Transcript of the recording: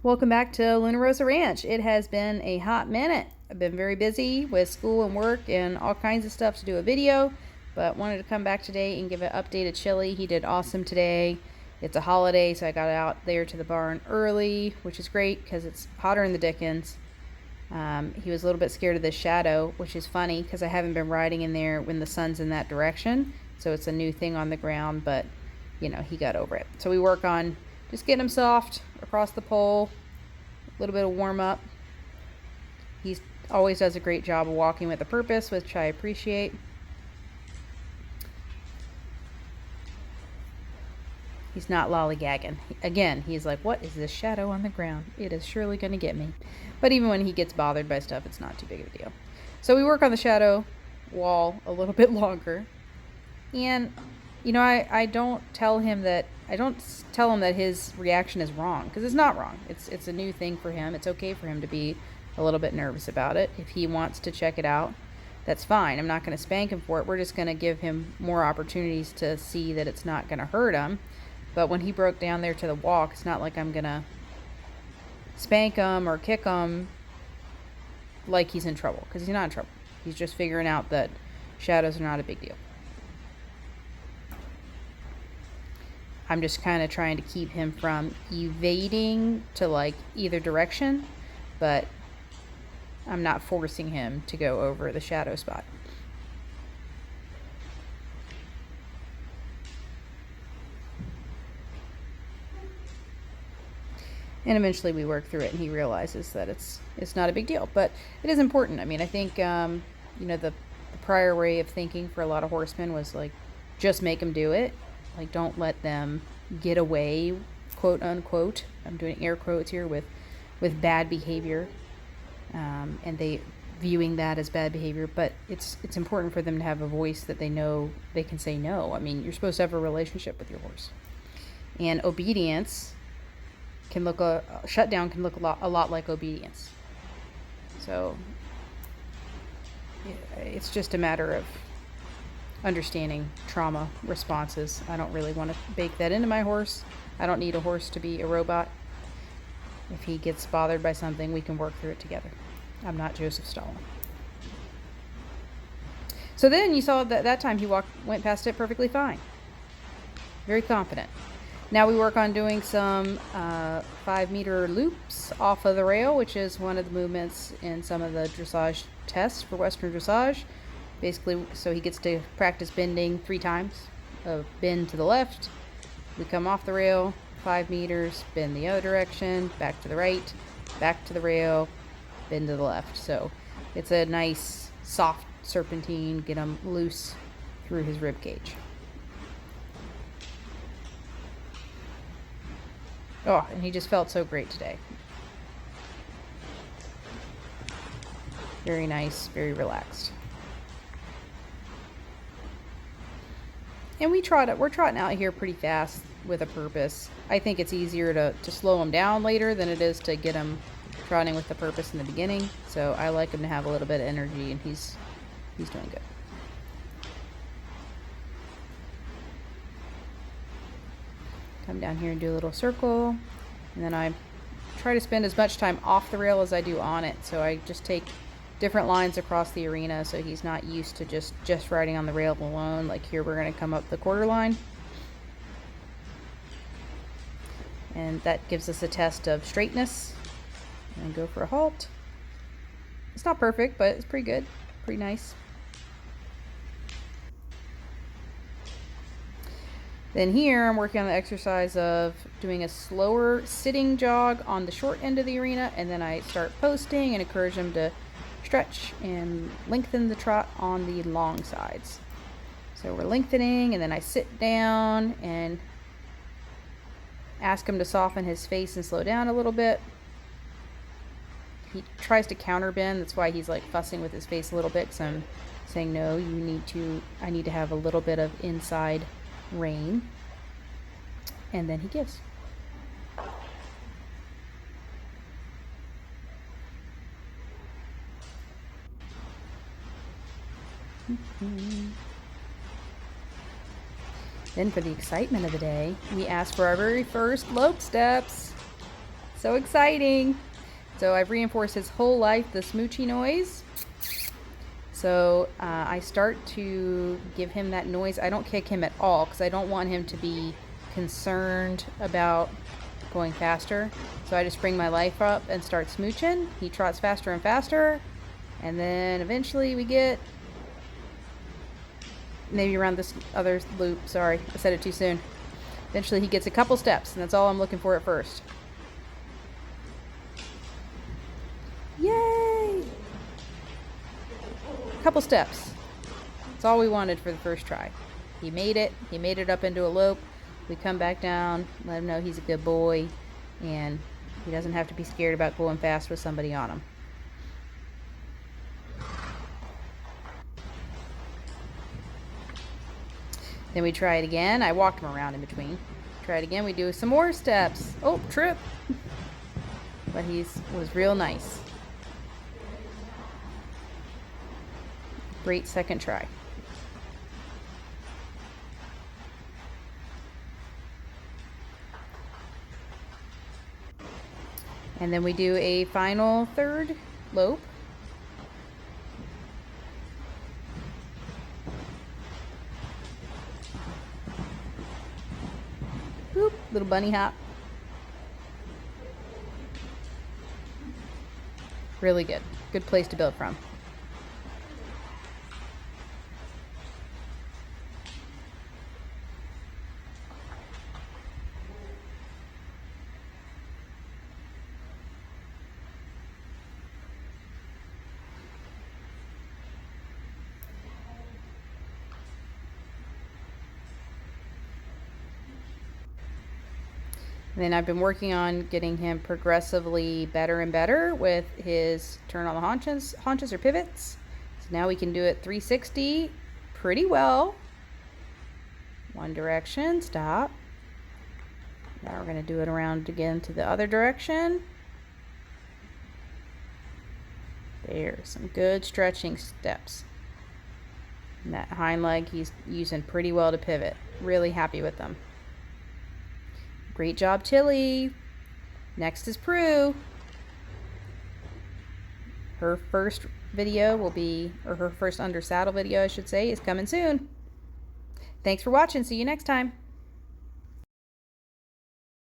Welcome back to Luna Rosa Ranch. It has been a hot minute. I've been very busy with school and work and all kinds of stuff to do a video, but wanted to come back today and give an update of Chili. He did awesome today. It's a holiday, so I got out there to the barn early, which is great because it's hotter in the dickens. He was a little bit scared of the shadow, which is funny because I haven't been riding in there when the sun's in that direction, so it's a new thing on the ground, but you know, he got over it. So we work on just getting him soft across the pole, a little bit of warm up. He always does a great job of walking with a purpose, which I appreciate. He's not lollygagging. Again, he's like, what is this shadow on the ground? It is surely going to get me. But even when he gets bothered by stuff, it's not too big of a deal. So we work on the shadow wall a little bit longer. And, you know, I don't tell him that his reaction is wrong, because it's not wrong. It's a new thing for him. It's okay for him to be a little bit nervous about it. If he wants to check it out, that's fine. I'm not going to spank him for it. We're just going to give him more opportunities to see that it's not going to hurt him. But when he broke down there to the walk, it's not like I'm going to spank him or kick him like he's in trouble, because he's not in trouble. He's just figuring out that shadows are not a big deal. I'm just kind of trying to keep him from evading to like either direction, but I'm not forcing him to go over the shadow spot. And eventually we work through it and he realizes that it's not a big deal, but it is important. I mean, I think, you know, the prior way of thinking for a lot of horsemen was like, just make them do it. Like, don't let them get away, quote unquote. I'm doing air quotes here with bad behavior, and they viewing that as bad behavior. But it's important for them to have a voice that they know they can say no. I mean, you're supposed to have a relationship with your horse, and obedience can look shutdown can look a lot like obedience. So it's just a matter of understanding trauma responses. I don't really want to bake that into my horse. I don't need a horse to be a robot. If he gets bothered by something, we can work through it together. I'm not Joseph Stalin. So then you saw that time he went past it perfectly fine. Very confident. Now we work on doing some 5-meter loops off of the rail, which is one of the movements in some of the dressage tests for Western dressage. Basically, so he gets to practice bending 3 times. A bend to the left, we come off the rail, 5 meters, bend the other direction, back to the right, back to the rail, bend to the left. So it's a nice soft serpentine, get him loose through his rib cage. Oh, and he just felt so great today. Very nice, very relaxed. And we're trotting out here pretty fast with a purpose. I think it's easier to slow him down later than it is to get him trotting with the purpose in the beginning. So I like him to have a little bit of energy, and he's doing good. Come down here and do a little circle, and then I try to spend as much time off the rail as I do on it. So I just take different lines across the arena, so he's not used to just riding on the rail alone. Like here, we're going to come up the quarter line, and that gives us a test of straightness. And go for a halt. It's not perfect, but it's pretty good, pretty nice. Then here I'm working on the exercise of doing a slower sitting jog on the short end of the arena, and then I start posting and encourage him to stretch and lengthen the trot on the long sides. So we're lengthening, and then I sit down and ask him to soften his face and slow down a little bit. He tries to counter bend. That's why he's like fussing with his face a little bit, because I'm saying, no, I need to have a little bit of inside rein. And then he gives. Then for the excitement of the day, we ask for our very first Lope steps. So exciting. So I've reinforced his whole life the smoochy noise. So I start to give him that noise. I don't kick him at all because I don't want him to be concerned about going faster. So I just bring my life up and start smooching. He trots faster and faster. And then eventually we get maybe around this other loop. Sorry, I said it too soon. Eventually he gets a couple steps, and that's all I'm looking for at first. Yay! Couple steps. That's all we wanted for the first try. He made it. He made it up into a lope. We come back down, let him know he's a good boy, and he doesn't have to be scared about going fast with somebody on him. Then we try it again. I walked him around in between. Try it again. We do some more steps. Oh, trip. But was real nice. Great second try. And then we do a final third lope. Boop, little bunny hop. Really good. Good place to build from. And then I've been working on getting him progressively better and better with his turn on the haunches or pivots. So now we can do it 360 pretty well. One direction, stop. Now we're going to do it around again to the other direction. There, some good stretching steps. And that hind leg he's using pretty well to pivot. Really happy with them. Great job, Chili. Next is Prue. Her first video will be, or her first under saddle video, I should say, is coming soon. Thanks for watching. See you next time.